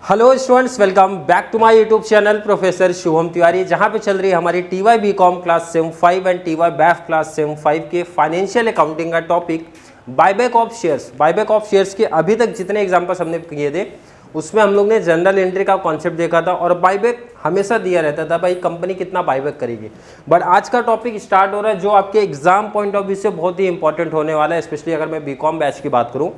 Hello students, welcome back to my YouTube channel professor Shubham Tiwari, जहां पे चल रही है हमारी TY BCom class sem 5 and TY BAF class sem 5 के फाइनेंशियल अकाउंटिंग का topic buyback of shares. Buyback of shares के अभी तक जितने एग्जाम्पल्स हमने किए थे उसमें हम लोग ने जनरल एंट्री का कॉन्सेप्ट देखा था और बायबैक हमेशा दिया रहता था भाई कंपनी कितना बायबैक करेगी। बट आज का टॉपिक स्टार्ट हो रहा है जो आपके एग्जाम पॉइंट ऑफ व्यू से बहुत ही इंपॉर्टेंट होने वाला है, स्पेशली अगर मैं बीकॉम बैच की बात करूँ।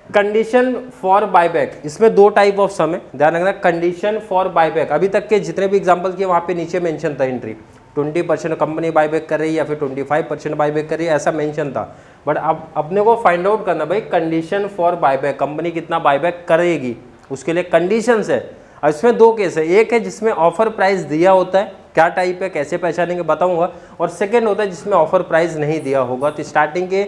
कंडीशन फॉर बायबैक, इसमें दो टाइप ऑफ सम है, ध्यान रखना। कंडीशन फॉर बायबैक अभी तक के जितने भी एग्जांपल किए वहां पे नीचे मेंशन था एंट्री 20% कंपनी बायबैक कर रही है या फिर 25% बायबैक कर रही है, ऐसा मेंशन था। बट अब अपने को फाइंड आउट करना भाई कंडीशन फॉर बायबैक, कंपनी कितना बायबैक करेगी, उसके लिए कंडीशंस है। और इसमें दो केस है, एक है जिसमें ऑफर प्राइस दिया होता है, क्या टाइप है कैसे पहचानेंगे बताऊंगा, और सेकेंड होता है जिसमें ऑफर प्राइस नहीं दिया होगा। तो स्टार्टिंग के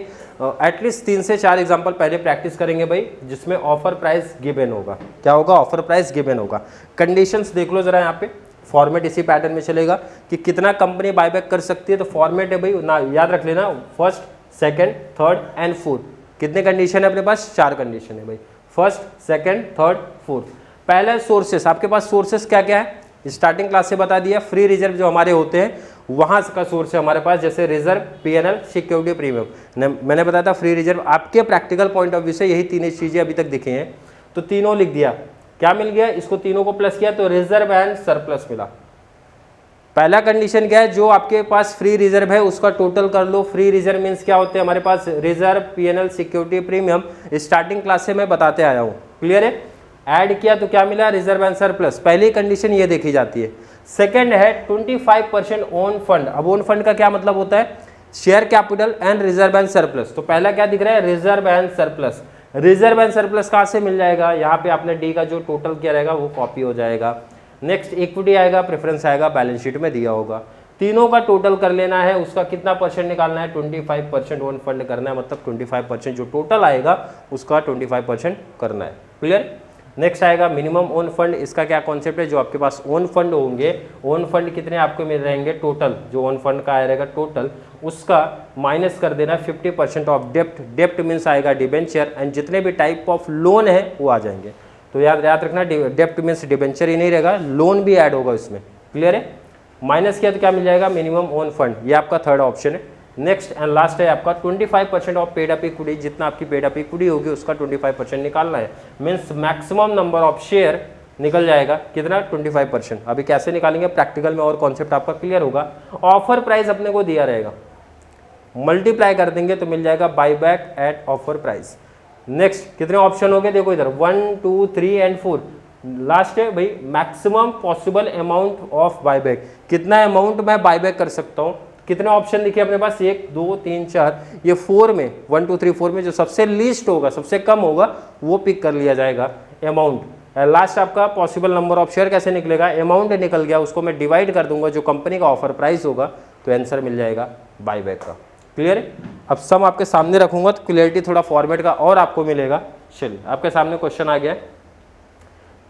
एटलीस्ट 3 से 4 एग्जांपल पहले प्रैक्टिस करेंगे भाई जिसमें ऑफर प्राइस गिवन होगा। क्या होगा? ऑफर प्राइस गिवन होगा। कंडीशंस देख लो जरा, यहाँ पे फॉर्मेट इसी पैटर्न में चलेगा कि कितना कंपनी बायबैक कर सकती है। तो फॉर्मेट है भाई ना, याद रख लेना, first, second, third and fourth. कितने कंडीशन है अपने पास? 4 कंडीशन है भाई, फर्स्ट, सेकेंड, थर्ड, फोर्थ। पहला सोर्सेस, आपके पास सोर्सेस क्या क्या है स्टार्टिंग क्लास से बता दिया। फ्री रिजर्व जो हमारे होते हैं वहां का सोर्स है हमारे पास, जैसे रिजर्व, पीएनएल, सिक्योरिटी, प्रीमियम। मैंने बताया था फ्री रिजर्व, आपके प्रैक्टिकल पॉइंट ऑफ व्यू से यही 3 चीजें अभी तक दिखी हैं। तो तीनों लिख दिया, क्या मिल गया, इसको तीनों को प्लस किया तो रिजर्व एंड सरप्लस मिला। पहला कंडीशन क्या है, जो आपके पास फ्री रिजर्व है उसका टोटल कर लो। फ्री रिजर्व मीन्स क्या होते हैं हमारे पास? Reserve, PNL, security, premium. Starting class से मैं बताते आया हूँ, क्लियर है। ऐड किया तो क्या मिला? Reserve and surplus. पहली कंडीशन ये देखी जाती है। सेकंड है 25% ओन फंड। अब ओन फंड का क्या मतलब होता है? Share capital and reserve and surplus. तो पहला क्या दिख रहा है? Reserve and surplus. Reserve and surplus कहाँ से मिल जाएगा? यहाँ पे आपने डी का जो टोटल किया रहेगा वो कॉपी हो जाएगा। नेक्स्ट इक्विटी आएगा, प्रेफरेंस आएगा, बैलेंस शीट में दिया होगा। तीनों का टोटल कर लेना है, उसका कितना परसेंट निकालना है? 25% ओन फंड करना है, मतलब 25% जो टोटल आएगा उसका 25% करना है, क्लियर। नेक्स्ट आएगा मिनिमम ओन फंड। इसका क्या कॉन्सेप्ट है? जो आपके पास ओन फंड होंगे, ओन फंड कितने आपको मिल रहेंगे टोटल, जो ओन फंड का आएगा टोटल, उसका माइनस कर देना 50% ऑफ डेप्ट। डेप्ट मीन्स आएगा डिबेंचर, एंड जितने भी टाइप ऑफ लोन है वो आ जाएंगे। तो याद रखना, डेप्ट मीन्स डिबेंचर ही नहीं रहेगा, लोन भी ऐड होगा इसमें, क्लियर है। माइनस किया तो क्या मिल जाएगा? Minimum own fund. ये आपका थर्ड ऑप्शन है। नेक्स्ट एंड लास्ट है आपका 25% ऑफ पेड अप इक्विटी। जितना आपकी पेड अप इक्विटी होगी उसका 25% निकालना है। Means maximum number of share निकल जाएगा कितना? 25%। अभी कैसे निकालेंगे प्रैक्टिकल में और कॉन्सेप्ट आपका क्लियर होगा। ऑफर प्राइस अपने को दिया रहेगा, मल्टीप्लाई कर देंगे तो मिल जाएगा buyback at offer price. Next कितने ऑप्शन हो गए देखो इधर, 1, 2, 3 एंड 4। लास्ट है भाई maximum possible amount of buyback. कितना अमाउंट मैं बायबैक कर सकता हूँ? कितने ऑप्शन लिखे अपने पास? 1, 2, 3, 4। ये 4 में 1, 2, 3, 4 में जो सबसे लीस्ट होगा, सबसे कम होगा, वो पिक कर लिया जाएगा अमाउंट। लास्ट आपका पॉसिबल नंबर ऑफ शेयर कैसे निकलेगा? अमाउंट निकल गया, उसको मैं डिवाइड कर दूंगा जो कंपनी का ऑफर प्राइस होगा, तो आंसर मिल जाएगा बायबैक का, क्लियर है। अब सम आपके सामने रखूंगा तो क्लियरिटी थोड़ा फॉर्मेट का और आपको मिलेगा। चलिए आपके सामने क्वेश्चन आ गया,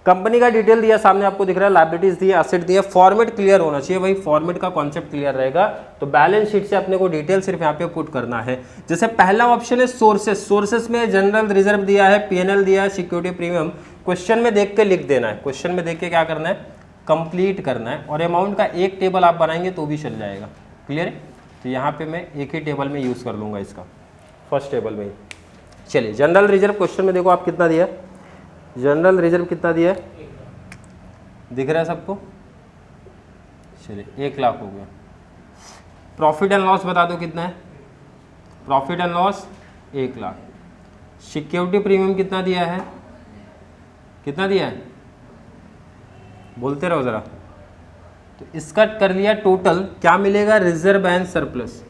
कंपनी का डिटेल दिया सामने आपको दिख रहा है, लायबिलिटीज दिए, एसेट दिए। फॉर्मेट क्लियर होना चाहिए भाई, फॉर्मेट का कॉन्सेप्ट क्लियर रहेगा तो बैलेंस शीट से अपने को डिटेल सिर्फ यहाँ पे पुट करना है। जैसे पहला ऑप्शन है सोर्सेस। सोर्सेस में जनरल रिजर्व दिया है, पीएनएल दिया है, सिक्योरिटी, प्रीमियम। क्वेश्चन में देख के लिख देना है, क्वेश्चन में देख के क्या करना है? कंप्लीट करना है। और अमाउंट का एक टेबल आप बनाएंगे तो भी चल जाएगा, क्लियर है। तो यहाँ पे मैं एक ही टेबल में यूज कर लूंगा इसका, फर्स्ट टेबल में ही। चलिए जनरल रिजर्व क्वेश्चन में देखो आप कितना दिया, जनरल रिजर्व कितना दिया है दिख रहा है सबको? चलिए 1 लाख हो गया। प्रॉफिट एंड लॉस बता दो कितना है? Profit and loss 1 lakh. Security premium कितना दिया है? कितना दिया है? बोलते रहो जरा। तो इसका कर लिया टोटल, क्या मिलेगा? Reserve and surplus.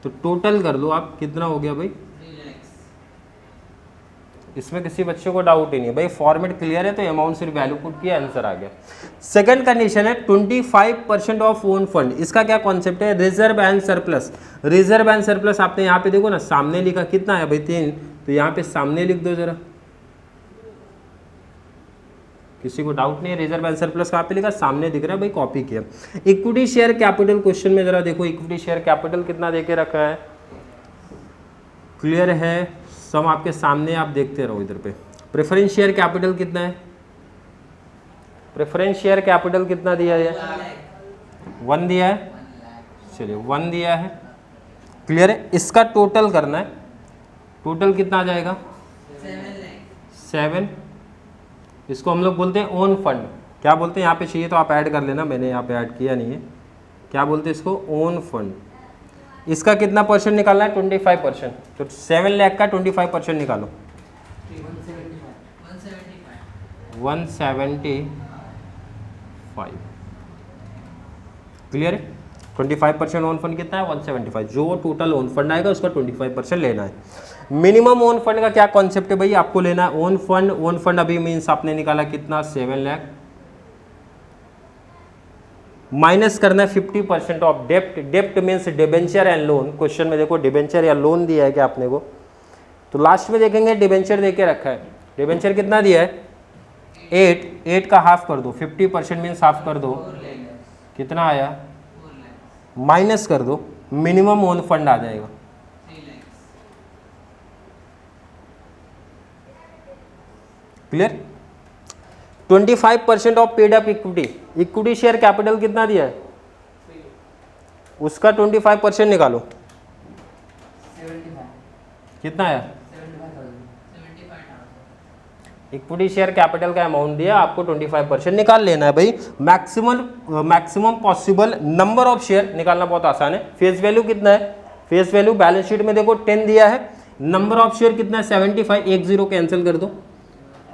तो टोटल कर लो आप, कितना हो गया भाई? इसमें किसी बच्चे को डाउट ही नहीं है भाई, फॉर्मेट क्लियर है तो अमाउंट सिर्फ वैल्यू पुट किया, आंसर आ गया। सेकंड कंडीशन है 25% ऑफ ओन फंड। इसका क्या कॉन्सेप्ट है? Reserve and surplus. Reserve and surplus आपने यहाँ पे देखो ना सामने लिखा, कितना है भाई 3, तो यहाँ पे सामने लिख दो जरा, किसी को डाउट नहीं है। रिजर्व एंड सरप्लस कहाँ पे लिखा? सामने दिख रहा है भाई, कॉपी किया। इक्विटी शेयर कैपिटल क्वेश्चन में जरा देखो, इक्विटी शेयर कैपिटल कितना देके रखा है, क्लियर है, सम आपके सामने, आप देखते रहो इधर पे। प्रेफरेंस शेयर कैपिटल कितना है? प्रेफरेंस शेयर कैपिटल कितना दिया है? 1 दिया है, चलिए 1 दिया है, क्लियर है। इसका टोटल करना है, टोटल कितना आ जाएगा? 7। इसको हम लोग बोलते हैं ओन फंड। क्या बोलते हैं? यहाँ पे चाहिए तो आप ऐड कर लेना, मैंने यहाँ पे ऐड किया नहीं है। क्या बोलते हैं इसको? Own fund. इसका कितना परसेंट निकालना है? 25%। तो 7 लाख का 25% निकालो, 175। क्लियर है? 25% ओन फंड कितना है? 175। जो टोटल ओन फंड आएगा उसका 25% लेना है। मिनिमम ओन फंड का क्या कॉन्सेप्ट है भाई? आपको लेना है ओन फंड। ओन फंड अभी मीन्स आपने निकाला कितना? 7 लाख, माइनस करना है 50% ऑफ डेप्ट। डेप्ट means debenture and loan. Question में देखो डिबेंचर या लोन दिया है क्या आपने को, तो लास्ट में देखेंगे डिबेंचर देके रखा है। डिबेंचर कितना दिया है? 8 का हाफ कर दो, 50% मीन्स हाफ कर दो, कितना आया? माइनस कर दो, मिनिमम ओन फंड आ जाएगा। Clear? 25% of paid up equity. Equity share capital कितना दिया है? उसका 25% निकालो, कितना है? इक्विटी शेयर कैपिटल का अमाउंट दिया, आपको 25% निकाल लेना है भाई। Maximum possible number of share निकालना बहुत आसान है। फेस वैल्यू कितना है? फेस वैल्यू बैलेंस शीट में देखो 10 दिया है। नंबर ऑफ शेयर कितना है? 75। 1 0 कैंसिल कर दो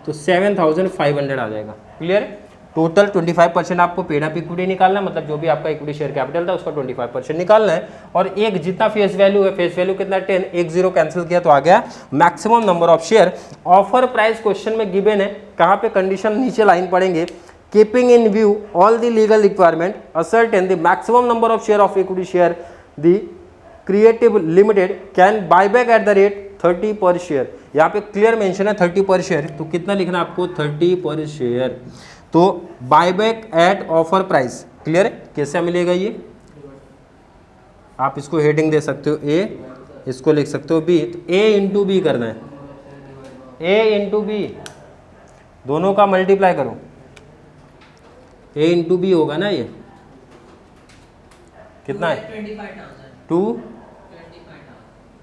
तो 7500 आ जाएगा। क्लियर है? टोटल 25% आपको पेड अप इक्विटी निकालना है, मतलब जो भी आपका इक्विटी शेयर कैपिटल था उसका 25% निकालना है। और एक जितना फेस वैल्यू है, फेस वैल्यू कितना? 10। 1 0 कैंसिल किया तो आ गया maximum number of share. Offer price question में गिवन है, कहाँ पे कंडीशन? नीचे लाइन पढ़ेंगे, keeping in view all the legal requirement ascertain the maximum number of share of equity share the creative limited can buy back at the rate 30 पर share. यहाँ पे clear mention है 30 पर शेयर, तो कितना लिखना आपको? 30 पर शेयर। तो buyback at offer price, clear है? कैसे मिलेगा ये? आप इसको हेडिंग दे सकते हो ए, इसको लिख सकते हो बी। तो ए इंटू बी करना है, ए इंटू बी, दोनों का मल्टीप्लाई करो, ए इंटू बी होगा ना। ये कितना है?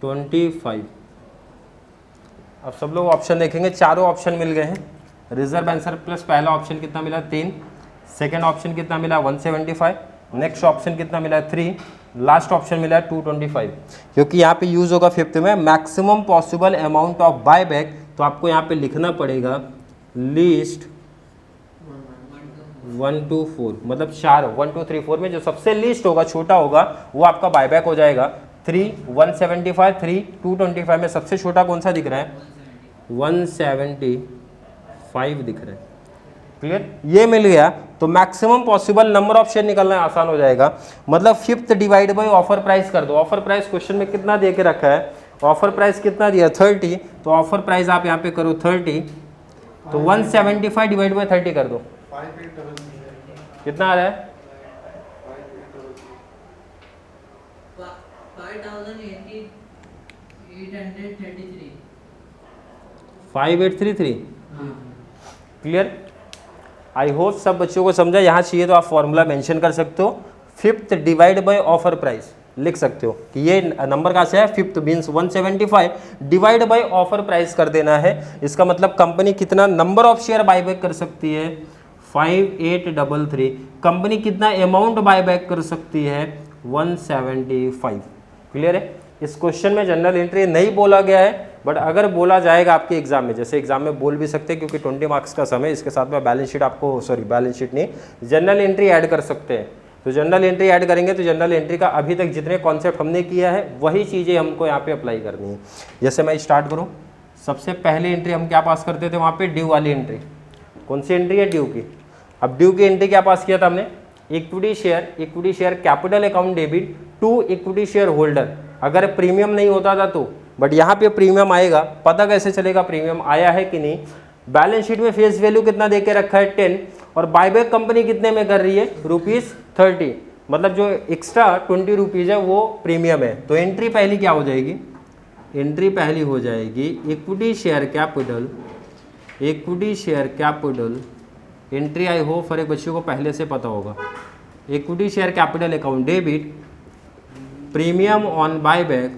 225। अब सब लोग ऑप्शन देखेंगे, चारों ऑप्शन मिल गए हैं। रिजर्व एंड सरप्लस पहला ऑप्शन कितना मिला? 3। सेकेंड ऑप्शन कितना मिला? 175। नेक्स्ट ऑप्शन कितना मिला? 3। लास्ट ऑप्शन मिला 225। क्योंकि यहाँ पे यूज होगा 5th में maximum possible amount of buy back, तो आपको यहाँ पे लिखना पड़ेगा लीस्ट 1 to 4, मतलब 4, 1 2 3 4 में जो सबसे लीस्ट होगा, छोटा होगा, वो आपका बायबैक हो जाएगा। 3 175, 3 225 में सबसे छोटा कौन सा दिख रहा है? 175 दिख रहा है। क्लियर? ये मिल गया तो maximum possible number of share निकालना आसान हो जाएगा। मतलब 5th divide by offer price कर दो। ऑफर प्राइस क्वेश्चन में कितना दे के रखा है? ऑफर प्राइस कितना दिया? 30। तो ऑफर प्राइस आप यहाँ पे करो 30, तो 175 डिवाइड बाय 30 कर दो, कितना आ रहा है? 5833। क्लियर? आई होप सब बच्चों को समझा। यहाँ चाहिए तो आप फॉर्मूला मेंशन कर सकते हो, 5th divide by offer price लिख सकते हो कि ये नंबर कहाँ से है? 5th means 175 divide by offer price कर देना है। इसका मतलब कंपनी कितना नंबर ऑफ शेयर बायबैक कर सकती है? 5833। कंपनी कितना अमाउंट बायबैक कर सकती है? 175। क्लियर है? इस क्वेश्चन में जनरल एंट्री नहीं बोला गया है, बट अगर बोला जाएगा आपके एग्जाम में, जैसे एग्जाम में बोल भी सकते हैं क्योंकि 20 मार्क्स का समय, इसके साथ में बैलेंस शीट आपको, बैलेंस शीट नहीं, जनरल एंट्री ऐड कर सकते हैं। तो जनरल एंट्री ऐड करेंगे तो जनरल एंट्री का अभी तक जितने कॉन्सेप्ट हमने किया है वही चीज़ें हमको यहाँ पे अप्लाई करनी है। जैसे मैं स्टार्ट करूँ, सबसे पहली एंट्री हम क्या पास करते थे वहाँ पे, ड्यू वाली एंट्री। कौन सी एंट्री है, ड्यू की। अब ड्यू की एंट्री क्या पास किया था हमने, equity share capital account debit to equity share holder. अगर प्रीमियम नहीं होता था तो, बट यहाँ पे प्रीमियम आएगा, पता कैसे चलेगा प्रीमियम आया है कि नहीं, बैलेंस शीट में फेस वैल्यू कितना दे के रखा है 10, और बायबैक कंपनी कितने में कर रही है, ₹30, मतलब जो एक्स्ट्रा 20 रुपीज़ है वो प्रीमियम है। तो एंट्री पहली क्या हो जाएगी, एंट्री पहली हो जाएगी equity share capital entry. I hope हर एक बच्चों को पहले से पता होगा। Equity share capital account debit premium on buyback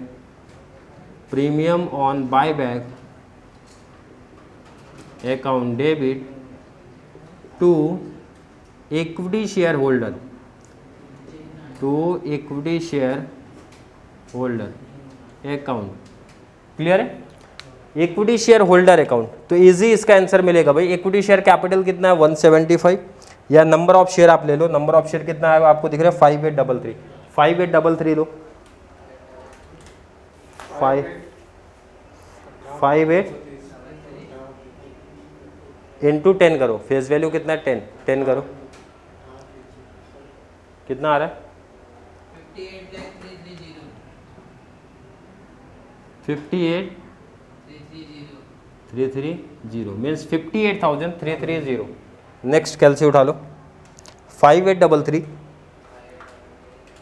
account debit to equity share holder account. Clear है, इक्विटी शेयर होल्डर अकाउंट। तो इजी इसका आंसर मिलेगा भाई। इक्विटी शेयर कैपिटल कितना है 175, या नंबर ऑफ शेयर आप ले लो, नंबर ऑफ शेयर कितना है आपको दिख रहा है 5833, 5833 लो, 58 इंटू 10 करो, फेस वैल्यू कितना है 10 करो, कितना आ रहा है 58,330 मीन्स 58,330। नेक्स्ट कैलसी उठा लो, 5833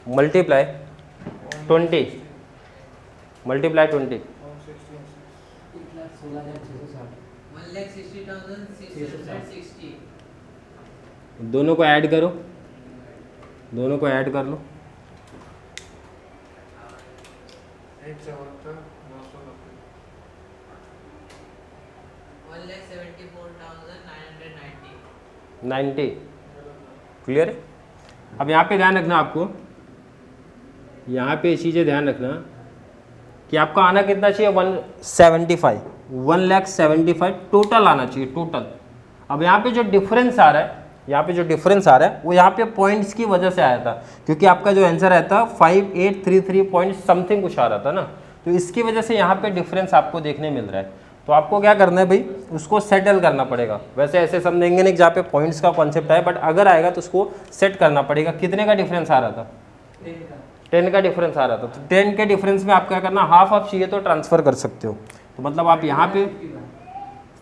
मल्टीप्लाई 20 दोनों को ऐड करो, दोनों को ऐड कर लो, 90। क्लियर है। अब यहाँ पे ध्यान रखना, आपको यहाँ पे चीज़ें ध्यान रखना कि आपका आना कितना चाहिए 175 टोटल आना चाहिए, टोटल। अब यहाँ पे जो डिफरेंस आ रहा है, वो यहाँ पे पॉइंट्स की वजह से आया था, क्योंकि आपका जो आंसर आया था 5833 पॉइंट समथिंग कुछ आ रहा था ना, तो इसकी वजह से यहाँ पे डिफरेंस आपको देखने मिल रहा है। तो आपको क्या करना है भाई, उसको सेटल करना पड़ेगा। वैसे ऐसे समझेंगे नहीं जहाँ पे पॉइंट्स का कॉन्सेप्ट आए, बट अगर आएगा तो उसको सेट करना पड़ेगा। कितने का डिफरेंस आ रहा था, 10 का डिफरेंस आ रहा था। तो 10 के डिफरेंस में आप क्या करना, हाफ आप चाहिए तो ट्रांसफर कर सकते हो। तो मतलब आप यहाँ पे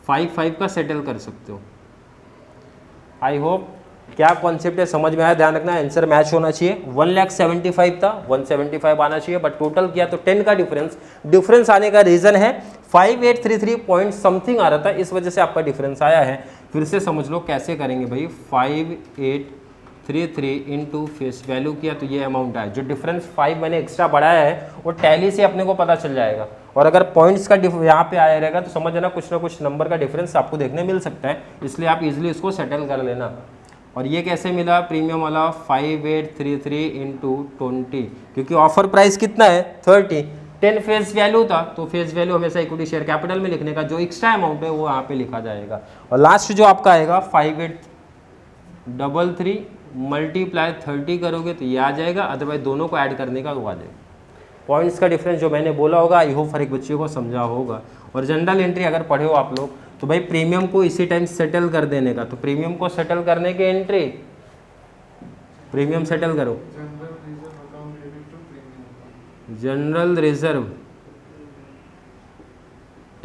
5 का सेटल कर सकते हो। आई होप क्या कॉन्सेप्ट है समझ में आया। ध्यान रखना आंसर मैच होना चाहिए। 1,75,000 था, 175 आना चाहिए, बट टोटल किया तो 10 का डिफरेंस आने का रीजन है 5833 पॉइंट समथिंग आ रहा था, इस वजह से आपका डिफरेंस आया है। फिर से समझ लो कैसे करेंगे भाई, 5833 इंटू फेस वैल्यू किया तो ये अमाउंट आया। जो डिफरेंस 5 मैंने एक्स्ट्रा बढ़ाया है वो टैली से अपने को पता चल जाएगा, और अगर पॉइंट्स का यहाँ पे आया रहेगा तो समझ ना कुछ नंबर का डिफरेंस आपको देखने मिल सकता है, इसलिए आप इजीली इसको सेटल कर लेना। और ये कैसे मिला प्रीमियम वाला 5833 इंटू 20, क्योंकि ऑफर प्राइस कितना है 30, 10 फेस वैल्यू था, तो फेस वैल्यू हमेशा इक्विटी शेयर कैपिटल में लिखने का, जो एक्स्ट्रा अमाउंट है वो यहाँ पे लिखा जाएगा। और लास्ट जो आपका आएगा 5833 मल्टीप्लाई 30 करोगे तो ये आ जाएगा, अदरवाइज दोनों को ऐड करने का वो आ जाएगा। पॉइंट्स का डिफरेंस जो मैंने बोला होगा, आई होप हर एक बच्चे को समझा होगा। और जनरल एंट्री अगर पढ़े हो आप लोग तो भाई प्रीमियम को इसी टाइम सेटल कर देने का, तो प्रीमियम को सेटल करने की एंट्री, प्रीमियम सेटल करो, जनरल रिजर्व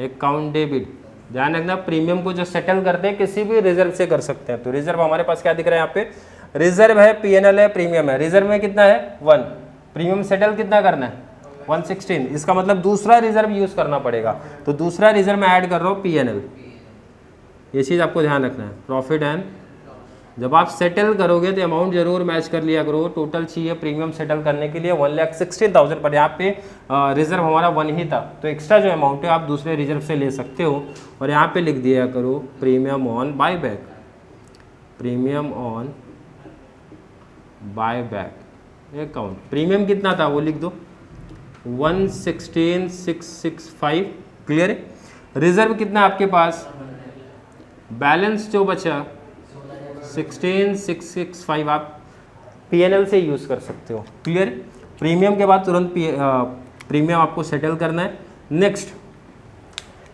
अकाउंट डेबिट। ध्यान रखना प्रीमियम को जो सेटल करते हैं किसी भी रिजर्व से कर सकते हैं। तो रिजर्व हमारे पास क्या दिख रहा है यहाँ पे, रिजर्व है, पीएनएल है, प्रीमियम है। रिजर्व में कितना है 1, प्रीमियम सेटल कितना करना है 116, इसका मतलब दूसरा रिजर्व यूज करना पड़ेगा। तो दूसरा रिजर्व में ऐड कर रहा हूँ पीएनएल, ये चीज़ आपको ध्यान रखना है। प्रॉफिट एंड, जब आप सेटल करोगे तो अमाउंट जरूर मैच कर लिया करो। टोटल चाहिए प्रीमियम सेटल करने के लिए 1,16,000, पर यहाँ पे रिजर्व हमारा 1 ही था, तो एक्स्ट्रा जो अमाउंट है आप दूसरे रिजर्व से ले सकते हो। और यहाँ पे लिख दिया करो premium on buyback, premium on buyback account. Premium कितना था वो लिख दो 116,665। क्लियर है। रिजर्व कितना आपके पास, बैलेंस जो बचा 16,665 आप पीएनएल से यूज़ कर सकते हो। क्लियर। प्रीमियम के बाद तुरंत प्रीमियम आपको सेटल करना है। नेक्स्ट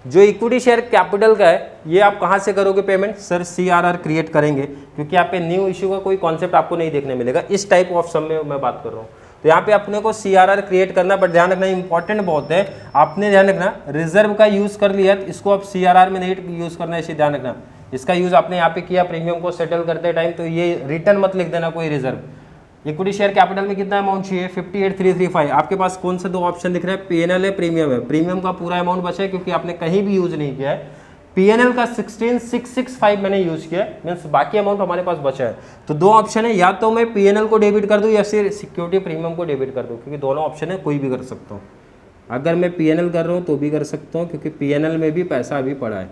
जो इक्विटी शेयर कैपिटल का है ये आप कहाँ से करोगे पेमेंट? सर CRR क्रिएट करेंगे, क्योंकि यहाँ पे न्यू इश्यू का कोई कॉन्सेप्ट आपको नहीं देखने मिलेगा। इस टाइप ऑफ सम में मैं बात कर रहा हूँ, तो यहाँ पे अपने को CRR क्रिएट करना, बट ध्यान रखना इंपॉर्टेंट बहुत है, आपने ध्यान रखना रिजर्व का यूज कर लिया तो इसको आप CRR में नहीं यूज करना है, इसे ध्यान रखना। इसका यूज आपने यहाँ पे किया प्रीमियम को सेटल करते टाइम, तो ये रिटर्न मत लिख देना कोई रिजर्व। इक्विटी शेयर कैपिटल में कितना अमाउंट चाहिए? 58,335। आपके पास कौन से दो ऑप्शन दिख रहे हैं? PNL है, प्रीमियम है। प्रीमियम का पूरा अमाउंट बचा है क्योंकि आपने कहीं भी यूज नहीं किया है। PNL का 16,665 मैंने यूज किया, मीन्स बाकी अमाउंट हमारे पास बचा है। तो दो ऑप्शन है, या तो मैं PNL को डेबिट कर दूं या फिर सिक्योरिटी प्रीमियम को डेबिट कर दूं, क्योंकि दोनों ऑप्शन है, कोई भी कर सकता हूँ। अगर मैं PNL कर रहा हूँ तो भी कर सकता हूँ, क्योंकि PNL में भी पैसा अभी पड़ा है।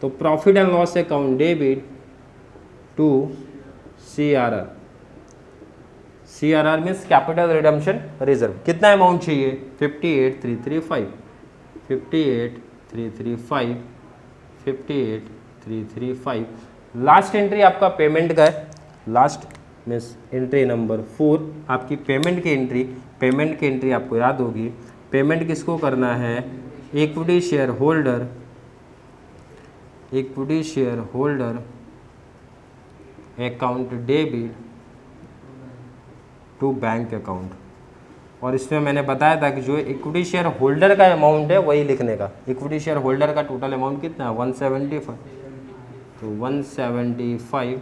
तो profit and loss account debit to CRR। CRR means capital redemption reserve. कितना अमाउंट चाहिए? 58,335, 58,335, 58,335। लास्ट एंट्री आपका पेमेंट का है, लास्ट मीन्स एंट्री नंबर 4 आपकी पेमेंट की एंट्री। पेमेंट की एंट्री आपको याद होगी, पेमेंट किसको करना है? Equity share holder, equity share holder account debit to bank account. और इसमें मैंने बताया था कि जो इक्विटी शेयर होल्डर का अमाउंट है वही लिखने का। इक्विटी शेयर होल्डर का टोटल अमाउंट कितना है? 175, तो 175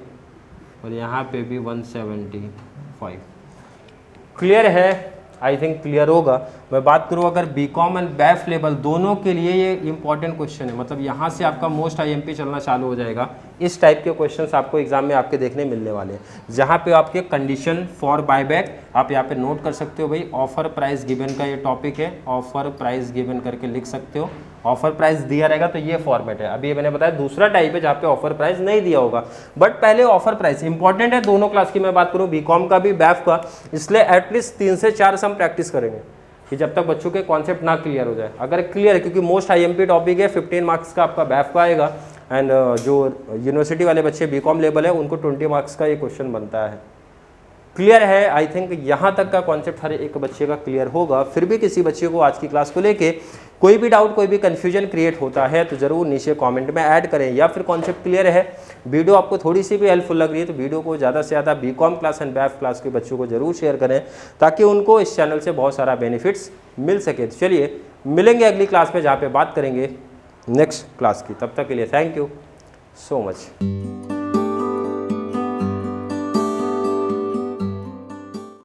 और यहाँ पे भी 175। क्लियर है? आई थिंक क्लियर होगा। मैं बात करूँ अगर BCom एंड BAF लेवल दोनों के लिए ये इंपॉर्टेंट क्वेश्चन है, मतलब यहाँ से आपका मोस्ट IMP चलना चालू हो जाएगा। इस टाइप के क्वेश्चंस आपको एग्जाम में आपके देखने मिलने वाले हैं, जहाँ पे आपके कंडीशन फॉर बायबैक आप यहाँ पे नोट कर सकते हो। भाई ऑफर प्राइस गिवन का ये टॉपिक है, ऑफर प्राइस गिवन करके लिख सकते हो। ऑफर प्राइस दिया रहेगा तो ये फॉर्मेट है। अभी मैंने बताया दूसरा टाइप है जहाँ पे ऑफर प्राइस नहीं दिया होगा, बट पहले ऑफर प्राइस इंपॉर्टेंट है। दोनों क्लास की मैं बात करूँ, BCom का भी BAF का, इसलिए एटलीस्ट 3 से 4 सम प्रैक्टिस करेंगे कि जब तक बच्चों के कॉन्सेप्ट ना क्लियर हो जाए। अगर क्लियर है, क्योंकि मोस्ट IMP टॉपिक है, 15 मार्क्स का आपका BAF का आएगा, एंड जो यूनिवर्सिटी वाले बच्चे BCom लेवल है उनको 20 मार्क्स का ये क्वेश्चन बनता है। क्लियर है? आई थिंक यहाँ तक का कॉन्सेप्ट हर एक बच्चे का क्लियर होगा। फिर भी किसी बच्चे को आज की क्लास को लेके कोई भी डाउट, कोई भी कन्फ्यूजन क्रिएट होता है तो ज़रूर नीचे कमेंट में ऐड करें, या फिर कॉन्सेप्ट क्लियर है, वीडियो आपको थोड़ी सी भी हेल्पफुल लग रही है तो वीडियो को ज़्यादा से ज़्यादा BCom class and BAF class के बच्चों को जरूर शेयर करें, ताकि उनको इस चैनल से बहुत सारा बेनिफिट्स मिल सके। तो चलिए मिलेंगे अगली क्लास में, जहाँ पे बात करेंगे नेक्स्ट क्लास की। तब तक के लिए थैंक यू सो मच।